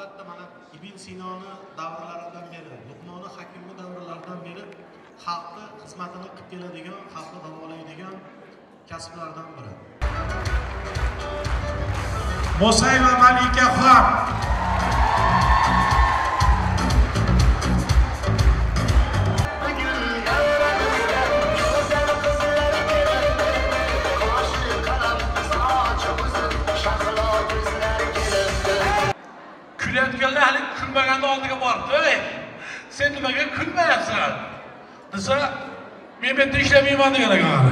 albatta mana Ibn Sinoni davrlaridan beri, Luqmoni Hakimni davrlaridan beri xalqni xizmatini qilib keladigan, xalqni davolaydigan kasblardan biri. Mo'sayeva Malikaxon Gülayotganlar hali kulmaganda oldiga boribdi. Sen nimaga kulmayapsan? Desa, men bu yerda ishlamayman degan ekan.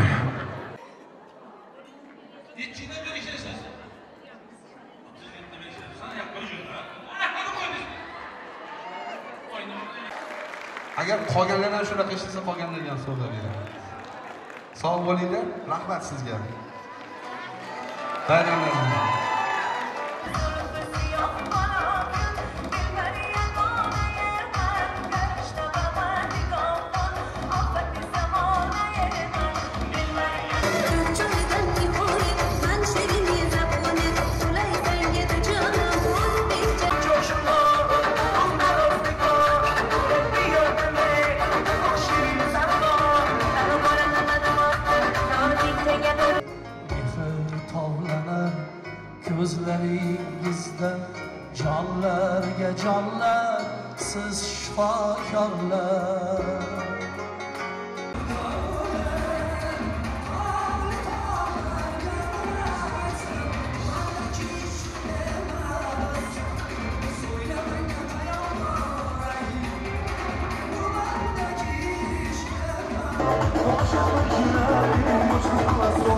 Nechida bir ishlaysiz? 37 bir ishlaysan, yo'q Agar qolganlardan shunaqa ishlasa, qolganlarga ham sovg'a beraman. Sog' bo'linglar, rahmat sizga. Bayramlar. Gözleringizde canlarga canlar, siz şifakorlar. Akşam